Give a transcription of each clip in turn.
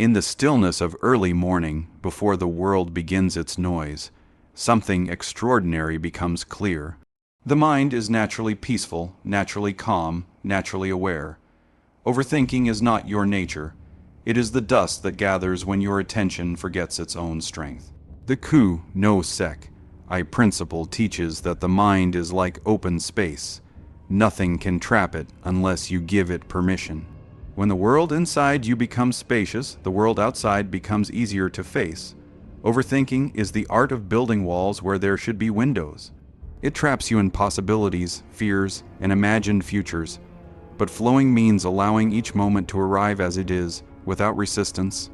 In the stillness of early morning, before the world begins its noise, something extraordinary becomes clear. The mind is naturally peaceful, naturally calm, naturally aware. Overthinking is not your nature. It is the dust that gathers when your attention forgets its own strength. The Ku no Sekai principle teaches that the mind is like open space. Nothing can trap it unless you give it permission. When the world inside you becomes spacious, the world outside becomes easier to face. Overthinking is the art of building walls where there should be windows. It traps you in possibilities, fears, and imagined futures. But flowing means allowing each moment to arrive as it is, without resistance.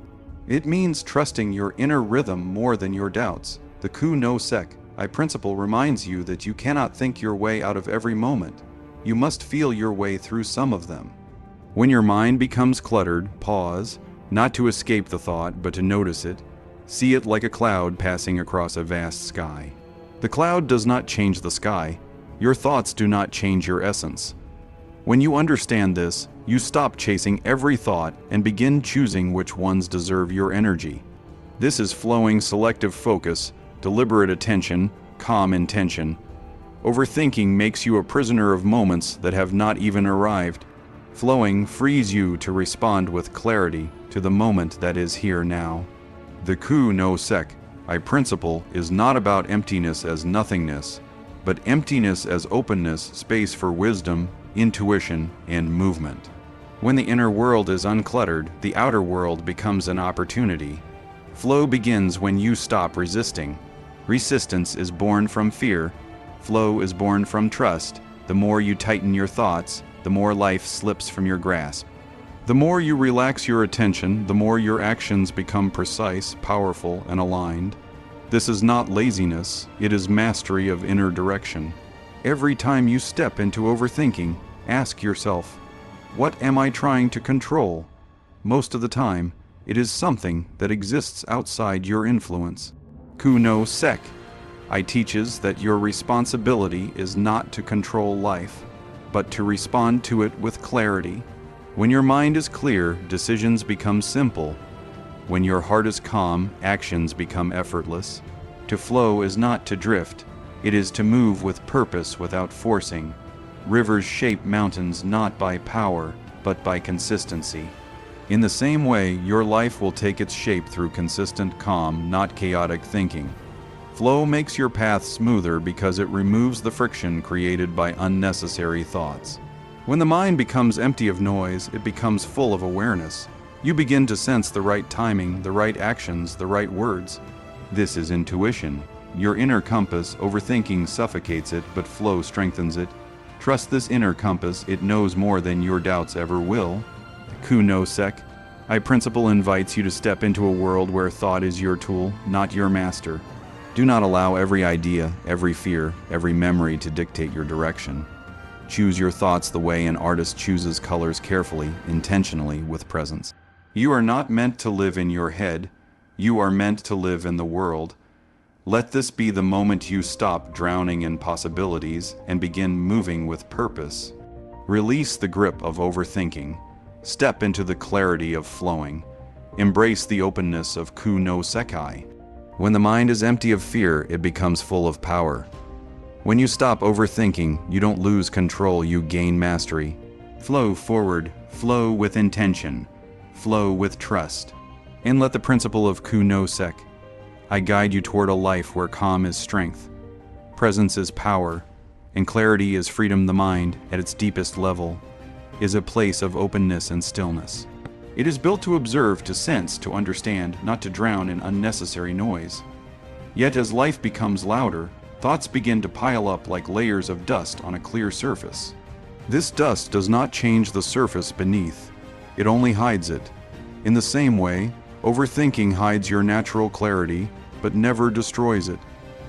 It means trusting your inner rhythm more than your doubts. The Ku no Sekai principle reminds you that you cannot think your way out of every moment. You must feel your way through some of them. When your mind becomes cluttered, pause, not to escape the thought, but to notice it. See it like a cloud passing across a vast sky. The cloud does not change the sky. Your thoughts do not change your essence. When you understand this, you stop chasing every thought and begin choosing which ones deserve your energy. This is flowing selective focus, deliberate attention, calm intention. Overthinking makes you a prisoner of moments that have not even arrived. Flowing frees you to respond with clarity to the moment that is here now. The Ku no Sekai principle is not about emptiness as nothingness, but emptiness as openness, space for wisdom, intuition, and movement. When the inner world is uncluttered, the outer world becomes an opportunity. Flow begins when you stop resisting. Resistance is born from fear. Flow is born from trust. The more you tighten your thoughts, the more life slips from your grasp. The more you relax your attention, the more your actions become precise, powerful, and aligned. This is not laziness, it is mastery of inner direction. Every time you step into overthinking, ask yourself, what am I trying to control? Most of the time, it is something that exists outside your influence. Ku no Sekai teaches that your responsibility is not to control life, but to respond to it with clarity. When your mind is clear, decisions become simple. When your heart is calm, actions become effortless. To flow is not to drift, it is to move with purpose without forcing. Rivers shape mountains not by power, but by consistency. In the same way, your life will take its shape through consistent calm, not chaotic thinking. Flow makes your path smoother because it removes the friction created by unnecessary thoughts. When the mind becomes empty of noise, it becomes full of awareness. You begin to sense the right timing, the right actions, the right words. This is intuition. Your inner compass, overthinking suffocates it, but flow strengthens it. Trust this inner compass, it knows more than your doubts ever will. Ku no Sekai principle invites you to step into a world where thought is your tool, not your master. Do not allow every idea, every fear, every memory to dictate your direction. Choose your thoughts the way an artist chooses colors carefully, intentionally, with presence. You are not meant to live in your head. You are meant to live in the world. Let this be the moment you stop drowning in possibilities and begin moving with purpose. Release the grip of overthinking. Step into the clarity of flowing. Embrace the openness of Ku no Sekai. When the mind is empty of fear, it becomes full of power. When you stop overthinking, you don't lose control, you gain mastery. Flow forward, flow with intention, flow with trust. And let the principle of Ku no Sekai guide you toward a life where calm is strength, presence is power, and clarity is freedom. The mind, at its deepest level, is a place of openness and stillness. It is built to observe, to sense, to understand, not to drown in unnecessary noise. Yet as life becomes louder, thoughts begin to pile up like layers of dust on a clear surface. This dust does not change the surface beneath, it only hides it. In the same way, overthinking hides your natural clarity, but never destroys it.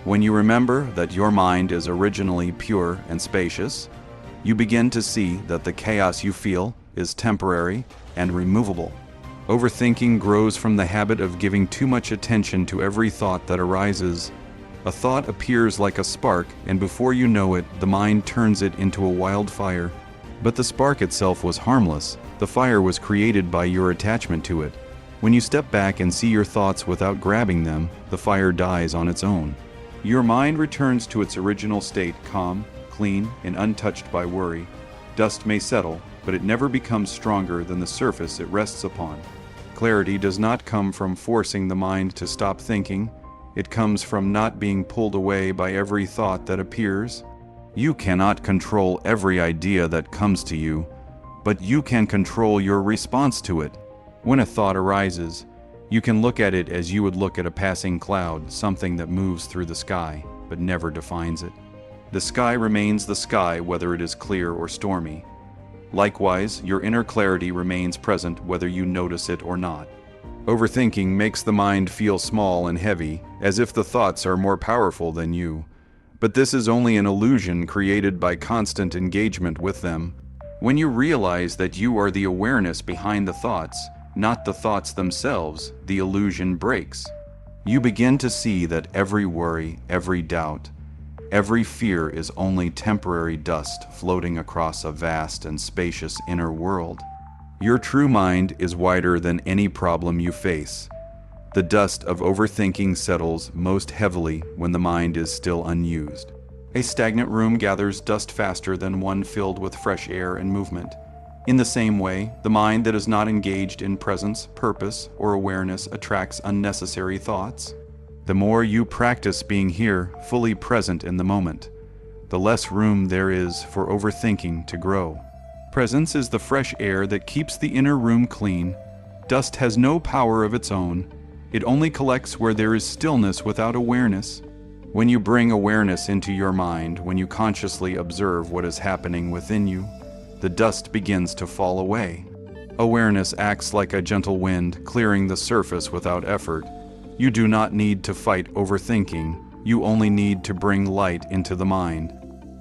When you remember that your mind is originally pure and spacious, you begin to see that the chaos you feel is temporary and removable. Overthinking grows from the habit of giving too much attention to every thought that arises. A thought appears like a spark, and before you know it, the mind turns it into a wildfire. But the spark itself was harmless. The fire was created by your attachment to it. When you step back and see your thoughts without grabbing them, the fire dies on its own. Your mind returns to its original state, calm, clean, and untouched by worry. Dust may settle, but it never becomes stronger than the surface it rests upon. Clarity does not come from forcing the mind to stop thinking. It comes from not being pulled away by every thought that appears. You cannot control every idea that comes to you, but you can control your response to it. When a thought arises, you can look at it as you would look at a passing cloud, something that moves through the sky, but never defines it. The sky remains the sky whether it is clear or stormy. Likewise, your inner clarity remains present whether you notice it or not. Overthinking makes the mind feel small and heavy, as if the thoughts are more powerful than you. But this is only an illusion created by constant engagement with them. When you realize that you are the awareness behind the thoughts, not the thoughts themselves, the illusion breaks. You begin to see that every worry, every doubt, every fear is only temporary dust floating across a vast and spacious inner world. Your true mind is wider than any problem you face. The dust of overthinking settles most heavily when the mind is still unused. A stagnant room gathers dust faster than one filled with fresh air and movement. In the same way, the mind that is not engaged in presence, purpose, or awareness attracts unnecessary thoughts. The more you practice being here, fully present in the moment, the less room there is for overthinking to grow. Presence is the fresh air that keeps the inner room clean. Dust has no power of its own. It only collects where there is stillness without awareness. When you bring awareness into your mind, when you consciously observe what is happening within you, the dust begins to fall away. Awareness acts like a gentle wind, clearing the surface without effort. You do not need to fight overthinking. You only need to bring light into the mind.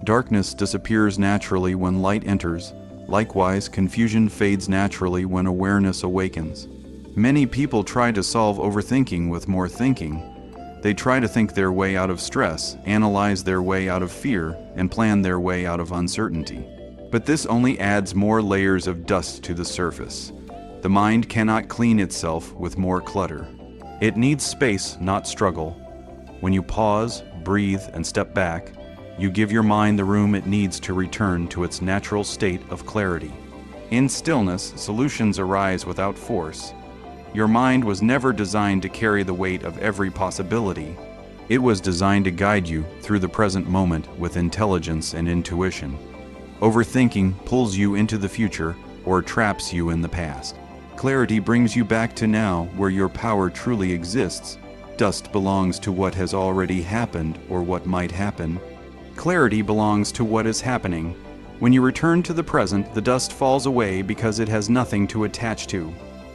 Darkness disappears naturally when light enters. Likewise, confusion fades naturally when awareness awakens. Many people try to solve overthinking with more thinking. They try to think their way out of stress, analyze their way out of fear, and plan their way out of uncertainty. But this only adds more layers of dust to the surface. The mind cannot clean itself with more clutter. It needs space, not struggle. When you pause, breathe, and step back, you give your mind the room it needs to return to its natural state of clarity. In stillness, solutions arise without force. Your mind was never designed to carry the weight of every possibility. It was designed to guide you through the present moment with intelligence and intuition. Overthinking pulls you into the future or traps you in the past. Clarity brings you back to now, where your power truly exists. Dust belongs to what has already happened or what might happen. Clarity belongs to what is happening. When you return to the present, the dust falls away because it has nothing to attach to.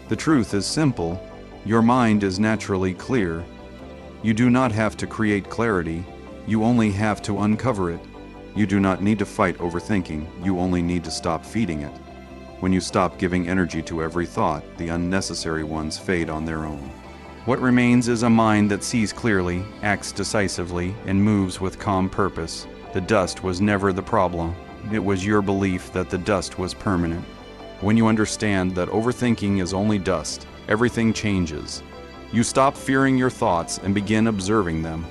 The truth is simple. Your mind is naturally clear. You do not have to create clarity. You only have to uncover it. You do not need to fight overthinking. You only need to stop feeding it. When you stop giving energy to every thought, the unnecessary ones fade on their own. What remains is a mind that sees clearly, acts decisively, and moves with calm purpose. The dust was never the problem. It was your belief that the dust was permanent. When you understand that overthinking is only dust, everything changes. You stop fearing your thoughts and begin observing them.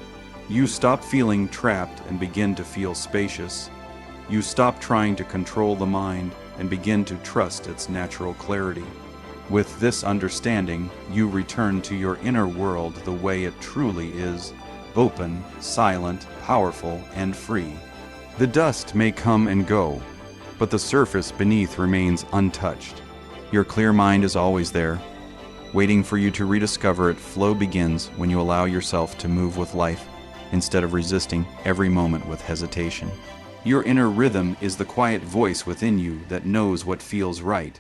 You stop feeling trapped and begin to feel spacious. You stop trying to control the mind and begin to trust its natural clarity. With this understanding, you return to your inner world the way it truly is, open, silent, powerful, and free. The dust may come and go, but the surface beneath remains untouched. Your clear mind is always there, waiting for you to rediscover it. Flow begins when you allow yourself to move with life, instead of resisting every moment with hesitation. Your inner rhythm is the quiet voice within you that knows what feels right,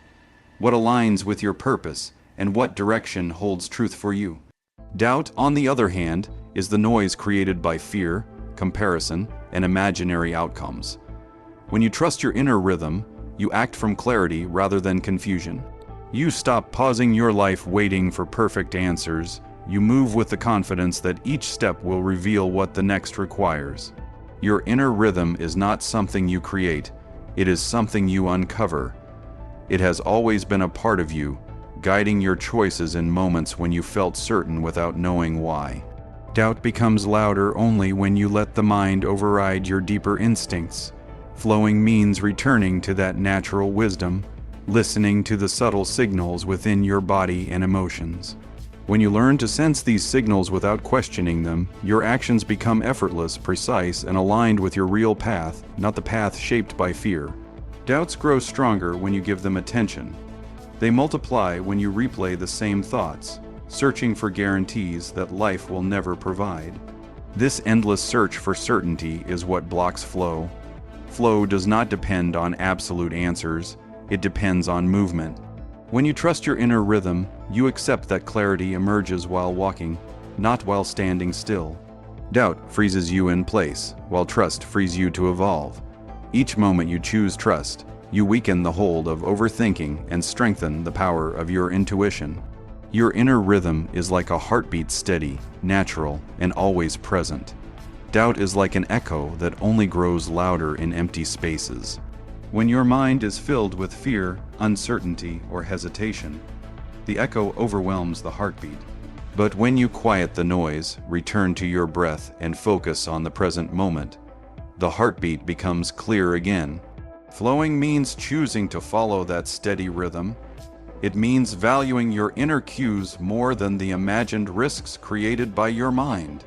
what aligns with your purpose, and what direction holds truth for you. Doubt, on the other hand, is the noise created by fear, comparison, and imaginary outcomes. When you trust your inner rhythm, you act from clarity rather than confusion. You stop pausing your life waiting for perfect answers. You move with the confidence that each step will reveal what the next requires. Your inner rhythm is not something you create, it is something you uncover. It has always been a part of you, guiding your choices in moments when you felt certain without knowing why. Doubt becomes louder only when you let the mind override your deeper instincts. Flowing means returning to that natural wisdom, listening to the subtle signals within your body and emotions. When you learn to sense these signals without questioning them, your actions become effortless, precise, and aligned with your real path, not the path shaped by fear. Doubts grow stronger when you give them attention. They multiply when you replay the same thoughts, searching for guarantees that life will never provide. This endless search for certainty is what blocks flow. Flow does not depend on absolute answers, it depends on movement. When you trust your inner rhythm, you accept that clarity emerges while walking, not while standing still. Doubt freezes you in place, while trust frees you to evolve. Each moment you choose trust, you weaken the hold of overthinking and strengthen the power of your intuition. Your inner rhythm is like a heartbeat, steady, natural, and always present. Doubt is like an echo that only grows louder in empty spaces. When your mind is filled with fear, uncertainty, or hesitation, the echo overwhelms the heartbeat. But when you quiet the noise, return to your breath, and focus on the present moment, the heartbeat becomes clear again. Flowing means choosing to follow that steady rhythm. It means valuing your inner cues more than the imagined risks created by your mind.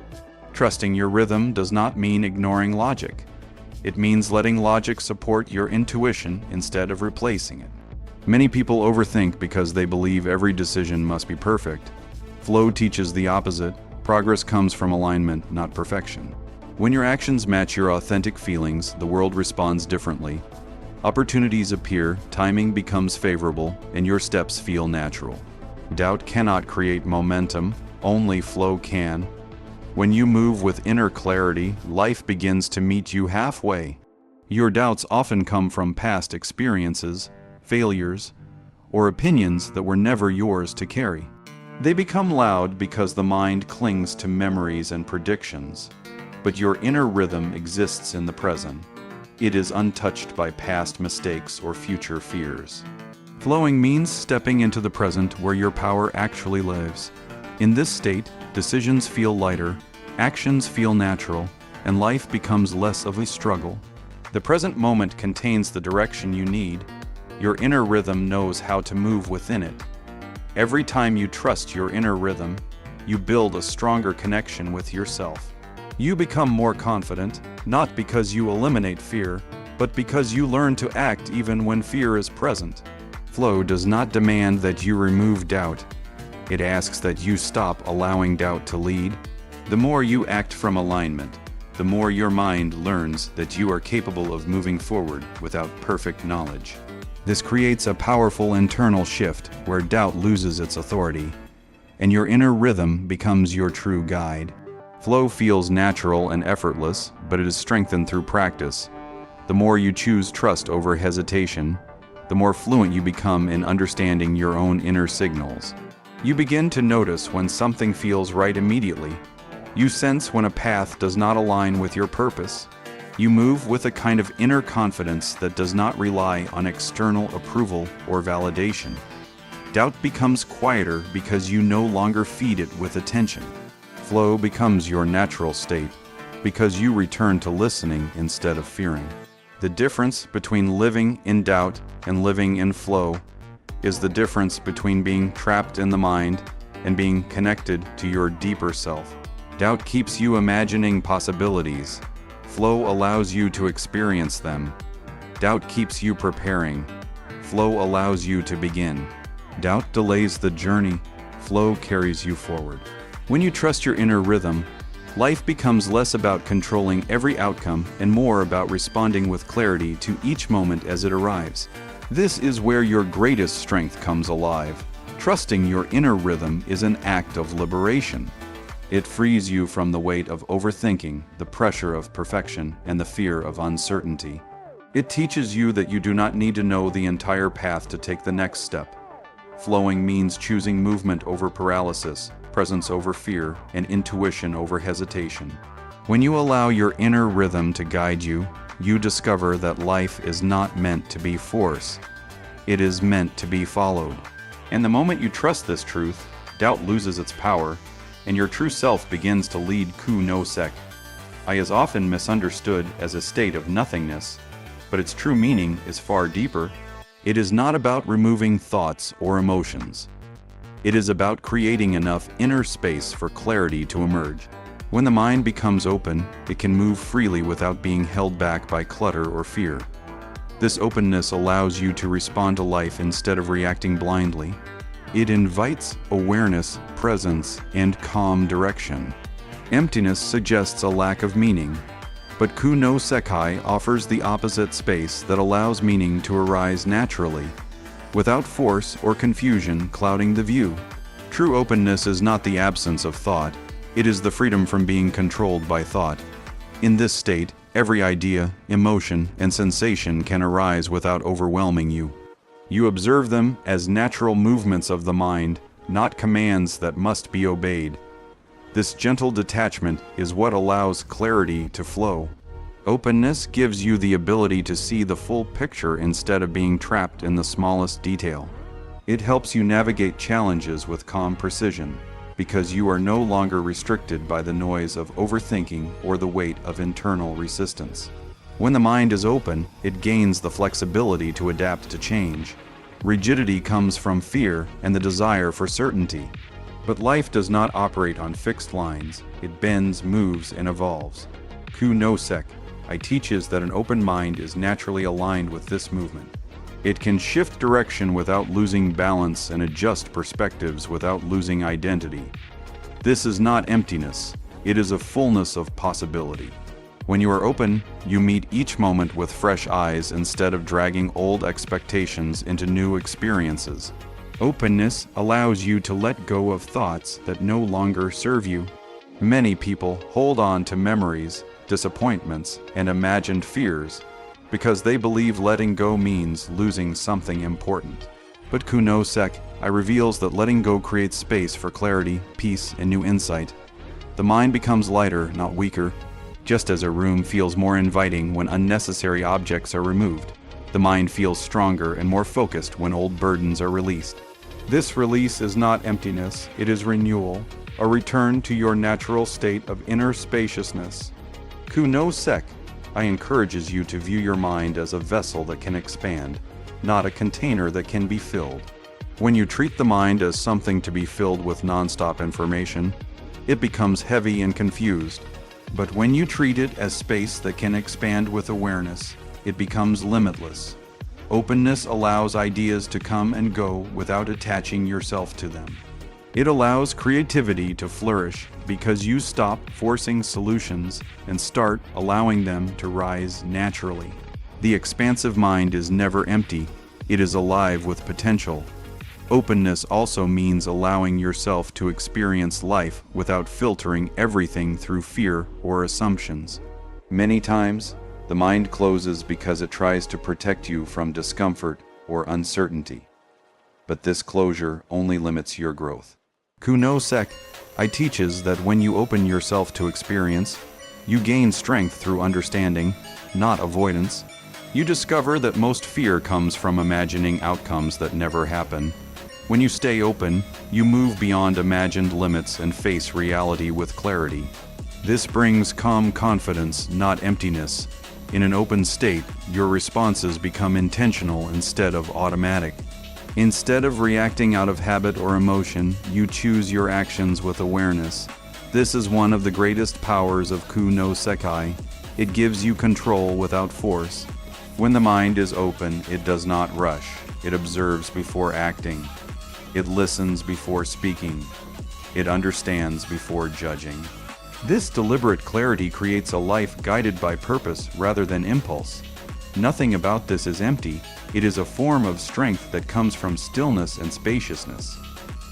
Trusting your rhythm does not mean ignoring logic. It means letting logic support your intuition instead of replacing it. Many people overthink because they believe every decision must be perfect. Flow teaches the opposite. Progress comes from alignment, not perfection. When your actions match your authentic feelings, the world responds differently. Opportunities appear, timing becomes favorable, and your steps feel natural. Doubt cannot create momentum, only flow can. When you move with inner clarity, life begins to meet you halfway. Your doubts often come from past experiences, failures, or opinions that were never yours to carry. They become loud because the mind clings to memories and predictions, but your inner rhythm exists in the present. It is untouched by past mistakes or future fears. Flowing means stepping into the present where your power actually lives. In this state, decisions feel lighter, actions feel natural, and life becomes less of a struggle. The present moment contains the direction you need. Your inner rhythm knows how to move within it. Every time you trust your inner rhythm, you build a stronger connection with yourself. You become more confident, not because you eliminate fear, but because you learn to act even when fear is present. Flow does not demand that you remove doubt. It asks that you stop allowing doubt to lead. The more you act from alignment, the more your mind learns that you are capable of moving forward without perfect knowledge. This creates a powerful internal shift where doubt loses its authority, and your inner rhythm becomes your true guide. Flow feels natural and effortless, but it is strengthened through practice. The more you choose trust over hesitation, the more fluent you become in understanding your own inner signals. You begin to notice when something feels right immediately. You sense when a path does not align with your purpose. You move with a kind of inner confidence that does not rely on external approval or validation. Doubt becomes quieter because you no longer feed it with attention. Flow becomes your natural state because you return to listening instead of fearing. The difference between living in doubt and living in flow is the difference between being trapped in the mind and being connected to your deeper self. Doubt keeps you imagining possibilities. Flow allows you to experience them. Doubt keeps you preparing. Flow allows you to begin. Doubt delays the journey. Flow carries you forward. When you trust your inner rhythm, life becomes less about controlling every outcome and more about responding with clarity to each moment as it arrives. This is where your greatest strength comes alive. Trusting your inner rhythm is an act of liberation. It frees you from the weight of overthinking, the pressure of perfection, and the fear of uncertainty. It teaches you that you do not need to know the entire path to take the next step. Flowing means choosing movement over paralysis, presence over fear, and intuition over hesitation. When you allow your inner rhythm to guide you, you discover that life is not meant to be forced. It is meant to be followed. And the moment you trust this truth, doubt loses its power, and your true self begins to lead Ku no Sek. I is often misunderstood as a state of nothingness, but its true meaning is far deeper. It is not about removing thoughts or emotions. It is about creating enough inner space for clarity to emerge. When the mind becomes open, it can move freely without being held back by clutter or fear. This openness allows you to respond to life instead of reacting blindly. It invites awareness, presence, and calm direction. Emptiness suggests a lack of meaning, but Ku no Sekai offers the opposite space that allows meaning to arise naturally, without force or confusion clouding the view. True openness is not the absence of thought, it is the freedom from being controlled by thought. In this state, every idea, emotion, and sensation can arise without overwhelming you. You observe them as natural movements of the mind, not commands that must be obeyed. This gentle detachment is what allows clarity to flow. Openness gives you the ability to see the full picture instead of being trapped in the smallest detail. It helps you navigate challenges with calm precision, because you are no longer restricted by the noise of overthinking or the weight of internal resistance. When the mind is open, it gains the flexibility to adapt to change. Rigidity comes from fear and the desire for certainty. But life does not operate on fixed lines. It bends, moves, and evolves. Ku no Sek teaches that an open mind is naturally aligned with this movement. It can shift direction without losing balance and adjust perspectives without losing identity. This is not emptiness, it is a fullness of possibility. When you are open, you meet each moment with fresh eyes instead of dragging old expectations into new experiences. Openness allows you to let go of thoughts that no longer serve you. Many people hold on to memories, disappointments, and imagined fears, because they believe letting go means losing something important. But Ku no Sek reveals that letting go creates space for clarity, peace, and new insight. The mind becomes lighter, not weaker, just as a room feels more inviting when unnecessary objects are removed. The mind feels stronger and more focused when old burdens are released. This release is not emptiness, it is renewal, a return to your natural state of inner spaciousness. Ku no Sek encourages you to view your mind as a vessel that can expand, not a container that can be filled. When you treat the mind as something to be filled with non-stop information, it becomes heavy and confused. But when you treat it as space that can expand with awareness, it becomes limitless. Openness allows ideas to come and go without attaching yourself to them. It allows creativity to flourish because you stop forcing solutions and start allowing them to rise naturally. The expansive mind is never empty, it is alive with potential. Openness also means allowing yourself to experience life without filtering everything through fear or assumptions. Many times, the mind closes because it tries to protect you from discomfort or uncertainty. But this closure only limits your growth. Ku no Sek teaches that when you open yourself to experience, you gain strength through understanding, not avoidance. You discover that most fear comes from imagining outcomes that never happen. When you stay open, you move beyond imagined limits and face reality with clarity. This brings calm confidence, not emptiness. In an open state, your responses become intentional instead of automatic. Instead of reacting out of habit or emotion, you choose your actions with awareness. This is one of the greatest powers of Ku no Sekai. It gives you control without force. When the mind is open, it does not rush. It observes before acting. It listens before speaking. It understands before judging. This deliberate clarity creates a life guided by purpose rather than impulse. Nothing about this is empty. It is a form of strength that comes from stillness and spaciousness.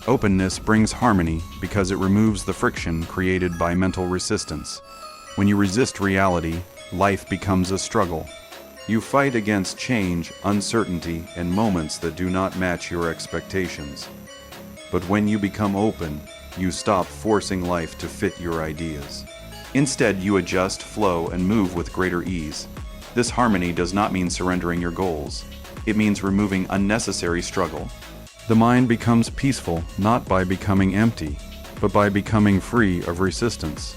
Openness brings harmony because it removes the friction created by mental resistance. When you resist reality, life becomes a struggle. You fight against change, uncertainty, and moments that do not match your expectations. But when you become open, you stop forcing life to fit your ideas. Instead, you adjust, flow, and move with greater ease. This harmony does not mean surrendering your goals. It means removing unnecessary struggle. The mind becomes peaceful not by becoming empty, but by becoming free of resistance.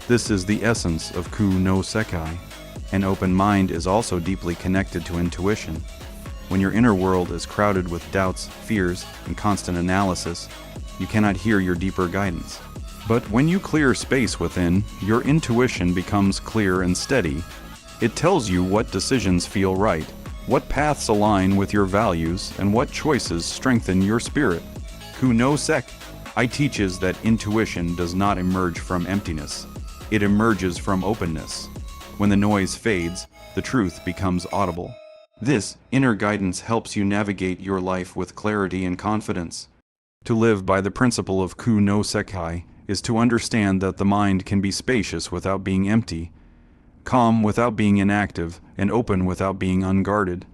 This is the essence of Ku no Sekai. An open mind is also deeply connected to intuition. When your inner world is crowded with doubts, fears, and constant analysis, you cannot hear your deeper guidance. But when you clear space within, your intuition becomes clear and steady. It tells you what decisions feel right, what paths align with your values, and what choices strengthen your spirit. Ku no Sekai teaches that intuition does not emerge from emptiness. It emerges from openness. When the noise fades, the truth becomes audible. This inner guidance helps you navigate your life with clarity and confidence. To live by the principle of Ku no Sekai is to understand that the mind can be spacious without being empty, calm without being inactive, and open without being unguarded.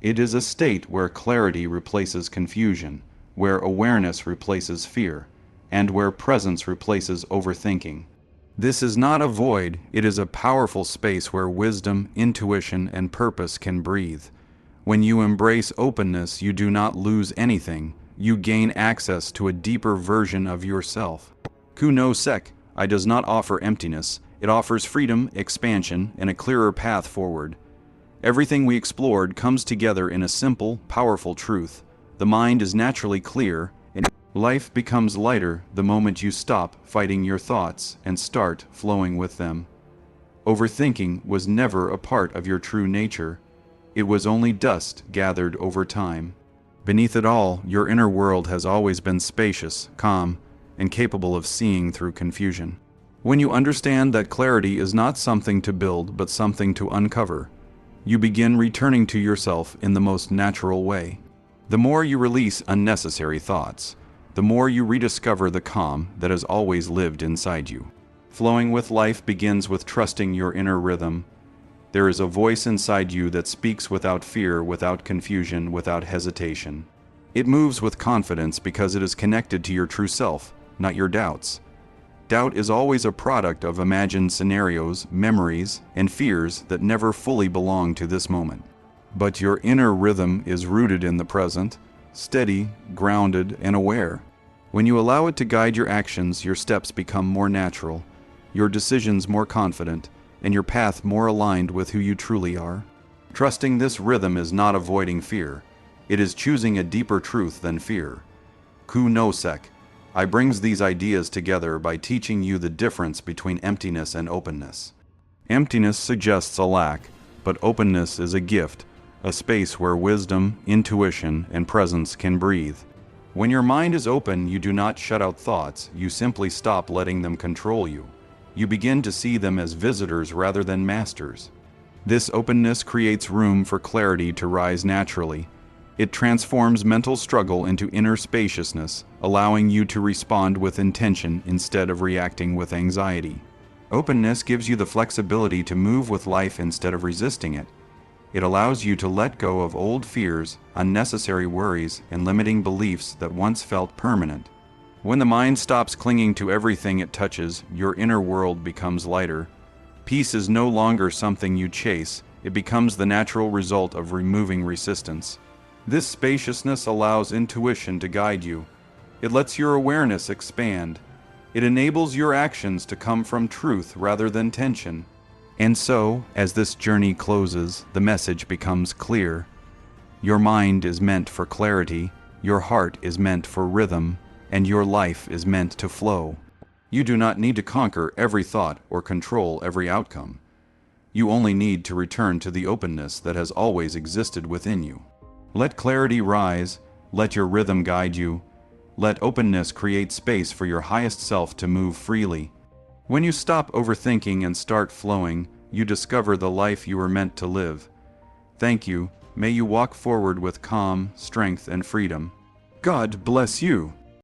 It is a state where clarity replaces confusion, where awareness replaces fear, and where presence replaces overthinking. This is not a void, it is a powerful space where wisdom, intuition, and purpose can breathe. When you embrace openness, you do not lose anything. You gain access to a deeper version of yourself. Ku no Sekai does not offer emptiness. It offers freedom, expansion, and a clearer path forward. Everything we explored comes together in a simple, powerful truth. The mind is naturally clear, and life becomes lighter the moment you stop fighting your thoughts and start flowing with them. Overthinking was never a part of your true nature. It was only dust gathered over time. Beneath it all, your inner world has always been spacious, calm, and capable of seeing through confusion. When you understand that clarity is not something to build but something to uncover, you begin returning to yourself in the most natural way. The more you release unnecessary thoughts, the more you rediscover the calm that has always lived inside you. Flowing with life begins with trusting your inner rhythm. There is a voice inside you that speaks without fear, without confusion, without hesitation. It moves with confidence because it is connected to your true self, not your doubts. Doubt is always a product of imagined scenarios, memories, and fears that never fully belong to this moment. But your inner rhythm is rooted in the present, steady, grounded, and aware. When you allow it to guide your actions, your steps become more natural, your decisions more confident, and your path more aligned with who you truly are. Trusting this rhythm is not avoiding fear. It is choosing a deeper truth than fear. Ku no Sekai brings these ideas together by teaching you the difference between emptiness and openness. Emptiness suggests a lack, but openness is a gift, a space where wisdom, intuition, and presence can breathe. When your mind is open, you do not shut out thoughts, you simply stop letting them control you. You begin to see them as visitors rather than masters. This openness creates room for clarity to rise naturally. It transforms mental struggle into inner spaciousness, allowing you to respond with intention instead of reacting with anxiety. Openness gives you the flexibility to move with life instead of resisting it. It allows you to let go of old fears, unnecessary worries, and limiting beliefs that once felt permanent. When the mind stops clinging to everything it touches, your inner world becomes lighter. Peace is no longer something you chase, it becomes the natural result of removing resistance. This spaciousness allows intuition to guide you. It lets your awareness expand. It enables your actions to come from truth rather than tension. And so, as this journey closes, the message becomes clear. Your mind is meant for clarity, your heart is meant for rhythm, and your life is meant to flow. You do not need to conquer every thought or control every outcome. You only need to return to the openness that has always existed within you. Let clarity rise, let your rhythm guide you, let openness create space for your highest self to move freely. When you stop overthinking and start flowing, you discover the life you were meant to live. Thank you. May you walk forward with calm, strength, and freedom. God bless you.